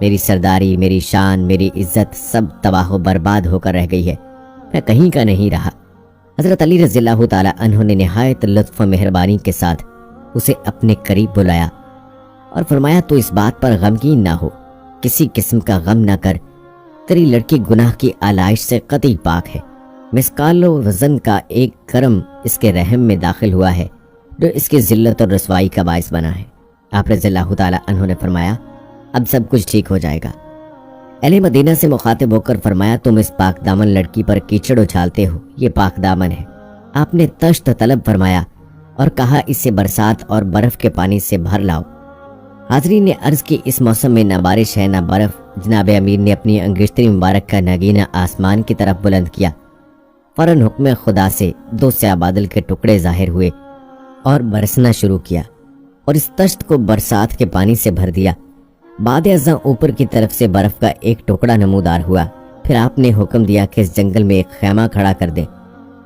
میری سرداری، میری شان، میری عزت سب تباہ و برباد ہو کر رہ گئی ہے، میں کہیں کا نہیں رہا۔ حضرت علی رضی اللہ تعالی عنہ نے نہایت لطف و مہربانی کے ساتھ اسے اپنے قریب بلایا اور فرمایا تو اس بات پر غمگین نہ ہو، کسی قسم کا غم نہ کر، تیری لڑکی گناہ کی آلائش سے قطعی پاک ہے، مسقال و وزن کا ایک کرم اس کے رحم میں داخل ہوا ہے جو اس کی ذلت اور رسوائی کا باعث بنا ہے۔ آپ رضی اللہ تعالی عنہ نے فرمایا اب سب کچھ ٹھیک ہو جائے گا۔ اہل مدینہ سے مخاطب ہو کر فرمایا تم اس پاک دامن لڑکی پر کیچڑ اچھالتے ہو، یہ پاک دامن ہے۔ آپ نے تشت طلب فرمایا اور کہا اسے برسات اور برف کے پانی سے بھر لاؤ۔ حاضرین نے عرض کی اس موسم میں نہ بارش ہے نہ برف۔ جناب امیر نے اپنی انگشتری مبارک کا نگینہ آسمان کی طرف بلند کیا، فوراً حکم خدا سے 2 سیاہ بادل کے ٹکڑے ظاہر ہوئے اور برسنا شروع کیا اور اس تشت کو برسات کے پانی سے بھر دیا۔ بعد ازاں اوپر کی طرف سے برف کا ایک ٹکڑا نمودار ہوا۔ پھر آپ نے حکم دیا کہ اس جنگل میں ایک خیمہ کھڑا کر دیں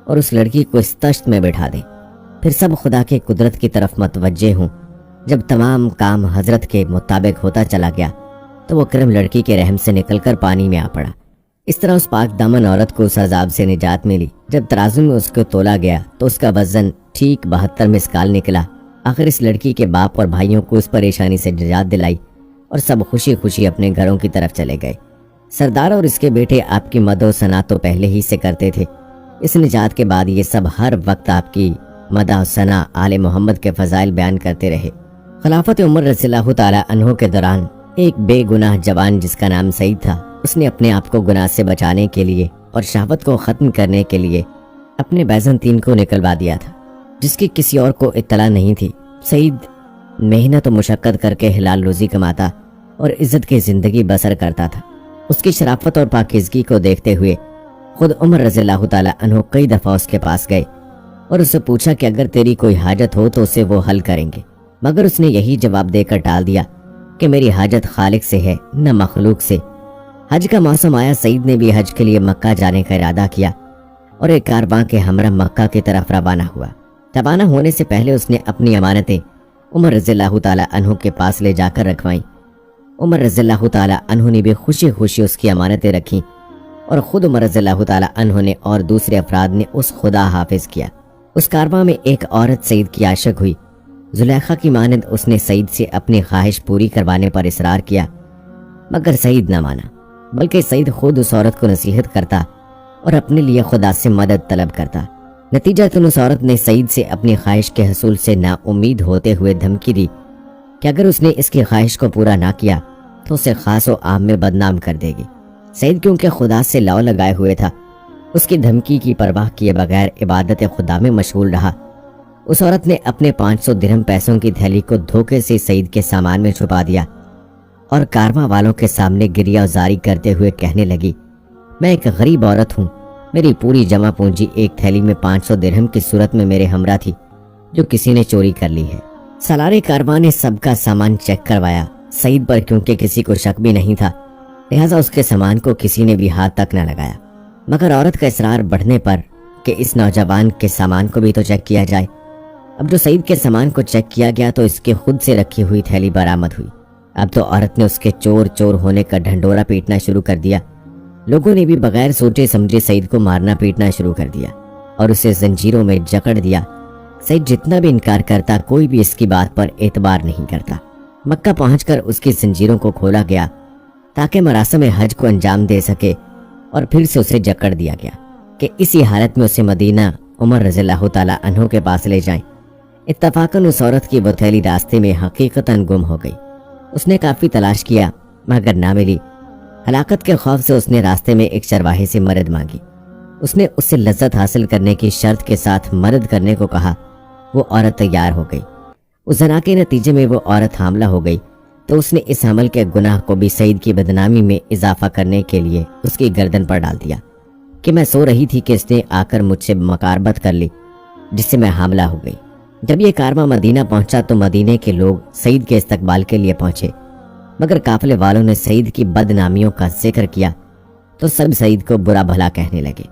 اور اس لڑکی کو اس تشت میں بٹھا دیں۔ پھر سب خدا کے قدرت کی طرف متوجہ ہوں۔ جب تمام کام حضرت کے مطابق ہوتا چلا گیا تو وہ کرم لڑکی کے رحم سے نکل کر پانی میں آ پڑا۔ اس طرح اس پاک دامن عورت کو اس عذاب سے نجات ملی۔ جب ترازو میں اس کو تولا گیا تو اس کا وزن ٹھیک 72 مسقال نکلا۔ آخر اس لڑکی کے باپ اور بھائیوں کو اس پریشانی سے نجات دلائی اور سب خوشی خوشی اپنے گھروں کی طرف چلے گئے۔ سردار اور اس کے بیٹے آپ کی مدح و ثنا تو پہلے ہی سے کرتے تھے، اس نجات کے بعد یہ سب ہر وقت آپ کی مدح و ثنا آل محمد کے فضائل بیان کرتے رہے۔ خلافت عمر رضی اللہ تعالی عنہ کے دوران ایک بے گناہ جوان جس کا نام سعید تھا، اس نے اپنے آپ کو گناہ سے بچانے کے لیے اور شہوت کو ختم کرنے کے لیے اپنے بیزنطین کو نکلوا دیا تھا، جس کی کسی اور کو اطلاع نہیں تھی۔ سعید محنت و مشقت کر کے حلال روزی کماتا اور عزت کی زندگی بسر کرتا تھا۔ اس کی شرافت اور پاکیزگی کو دیکھتے ہوئے خود عمر رضی اللہ تعالی عنہ کئی دفعہ اس کے پاس گئے اور اسے پوچھا کہ اگر تیری کوئی حاجت ہو تو اسے وہ حل کریں گے، مگر اس نے یہی جواب دے کر ٹال دیا کہ میری حاجت خالق سے ہے نہ مخلوق سے۔ حج کا موسم آیا، سعید نے بھی حج کے لیے مکہ جانے کا ارادہ کیا اور ایک کارواں کے ہمراہ مکہ کی طرف روانہ ہوا۔ روانہ ہونے سے پہلے اس نے اپنی امانتیں عمر رضی اللہ تعالی عنہ کے پاس لے جا کر رکھوائیں۔ عمر رضی اللہ تعالی عنہ نے بھی خوشی خوشی اس کی امانتیں رکھیں اور خود عمر رضی اللہ تعالی عنہ نے اور دوسرے افراد نے اس خدا حافظ کیا۔ اس کارواں میں ایک عورت سعید کی عاشق ہوئی۔ زلیخا کی مانند اس نے سعید سے اپنی خواہش پوری کروانے پر اصرار کیا، مگر سعید نہ مانا، بلکہ سعید خود اس عورت کو نصیحت کرتا اور اپنے لیے خدا سے مدد طلب کرتا۔ نتیجتاً اس عورت نے سعید سے اپنی خواہش کے حصول سے نا امید ہوتے ہوئے دھمکی دی کہ اگر اس نے اس کی خواہش کو پورا نہ کیا تو اسے خاص و عام میں بدنام کر دے گی۔ سعید کیونکہ خدا سے لو لگائے ہوئے تھا، اس کی دھمکی کی پرواہ کیے بغیر عبادت خدا میں مشغول رہا۔ اس عورت نے اپنے 500 درہم پیسوں کی تھیلی کو دھوکے سے سعید کے سامان میں چھپا دیا اور کارواں والوں کے سامنے گریہ زاری کرتے ہوئے کہنے لگی، میں ایک غریب عورت ہوں، میری پوری جمع پونجی ایک تھیلی میں 500 درہم کی صورت میں میرے ہمراہ تھی جو کسی نے چوری کر لی ہے۔ سالار کارواں نے سب کا سامان چیک کروایا۔ سعید پر کیونکہ کسی کو شک بھی نہیں تھا، لہٰذا اس کے سامان کو کسی نے بھی ہاتھ تک نہ لگایا، مگر عورت کا اصرار بڑھنے پر کہ اس نوجوان کے سامان کو بھی تو چیک کیا جائے۔ اب جو سعید کے سامان کو چیک کیا گیا تو اس کے خود سے رکھی ہوئی تھیلی برآمد ہوئی۔ اب تو عورت نے اس کے چور چور ہونے کا ڈھنڈورا پیٹنا شروع کر دیا۔ لوگوں نے بھی بغیر سوچے سمجھے سعید کو مارنا پیٹنا شروع کر دیا اور اسے زنجیروں میں جکڑ دیا۔ سعید جتنا بھی انکار کرتا، کوئی بھی اس کی بات پر اعتبار نہیں کرتا۔ مکہ پہنچ کر اس کی زنجیروں کو کھولا گیا تاکہ مراسم حج کو انجام دے سکے، اور پھر سے اسے جکڑ دیا گیا کہ اسی حالت میں اسے مدینہ عمر رضی اللہ تعالی عنہ کے پاس لے جائیں۔ اتفاقاً اس عورت کی وہ تھیلی راستے میں حقیقتاً گم ہو گئی۔ اس نے کافی تلاش کیا مگر نہ ملی۔ ہلاکت کے خوف سے اس نے راستے میں ایک چرواہے سے مدد مانگی۔ اس نے اس سے لذت حاصل کرنے کی شرط کے ساتھ مدد کرنے کو کہا۔ وہ عورت تیار ہو گئی۔ اس زنا کے نتیجے میں وہ عورت حاملہ ہو گئی تو اس نے اس عمل کے گناہ کو بھی سعید کی بدنامی میں اضافہ کرنے کے لیے اس کی گردن پر ڈال دیا کہ میں سو رہی تھی کہ اس نے آ کر مجھ سے مقاربت کر لی، جس سے میں حاملہ ہو گئی۔ جب یہ کارواں مدینہ پہنچا تو مدینے کے لوگ سعید کے استقبال کے لیے پہنچے، مگر قافلے والوں نے سعید کی بدنامیوں کا ذکر کیا تو سب سعید کو برا بھلا کہنے لگے۔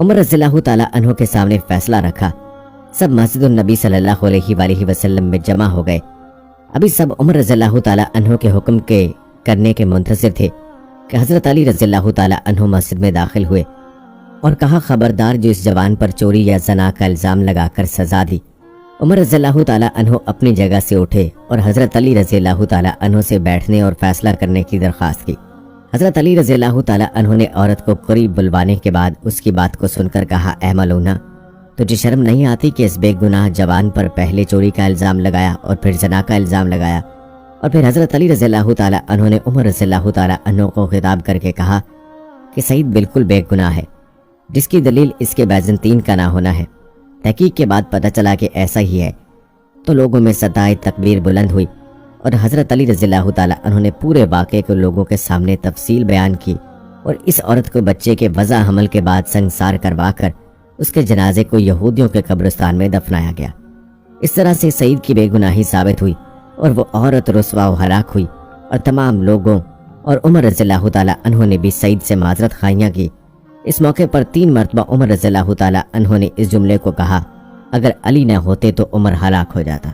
عمر رضی اللہ تعالی عنہ کے سامنے فیصلہ رکھا۔ سب مسجد النبی صلی اللہ علیہ وآلہ وسلم میں جمع ہو گئے۔ ابھی سب عمر رضی اللہ تعالی عنہ کے حکم کے کرنے کے منتظر تھے کہ حضرت علی رضی اللہ تعالی عنہ مسجد میں داخل ہوئے اور کہا خبردار جو اس جوان پر چوری یا زنا کا الزام لگا کر سزا دی۔ عمر رضی اللہ تعالی عنہ اپنی جگہ سے اٹھے اور حضرت علی رضی اللہ تعالی عنہ سے بیٹھنے اور فیصلہ کرنے کی درخواست کی۔ حضرت علی رضی اللہ تعالی عنہ نے عورت کو قریب بلوانے کے بعد اس کی بات کو سن کر کہا، اے ملونہ، تجھے شرم نہیں آتی کہ اس بے گناہ جوان پر پہلے چوری کا الزام لگایا اور پھر زنا کا الزام لگایا؟ اور پھر حضرت علی رضی اللہ تعالی عنہ نے عمر رضی اللہ تعالی عنہ کو خطاب کر کے کہا کہ سعید بالکل بے گناہ ہے، جس کی دلیل اس کے بیزنطین کا نہ ہونا ہے۔ تحقیق کے بعد پتہ چلا کہ ایسا ہی ہے، تو لوگوں میں صدائے تکبیر بلند ہوئی اور حضرت علی رضی اللہ تعالی عنہ نے پورے واقعے کو لوگوں کے سامنے تفصیل بیان کی اور اس عورت کو بچے کے وضع حمل کے بعد سنگسار کروا کر اس کے جنازے کو یہودیوں کے قبرستان میں دفنایا گیا۔ اس طرح سے سعید کی بے گناہی ثابت ہوئی اور وہ عورت رسوا و ہلاک ہوئی، اور تمام لوگوں اور عمر رضی اللہ تعالی عنہ نے بھی سعید سے معذرت خواہیاں کی۔ اس موقع پر 3 مرتبہ عمر رضی اللہ تعالی عنہ نے اس جملے کو کہا، اگر علی نہ ہوتے تو عمر ہلاک ہو جاتا۔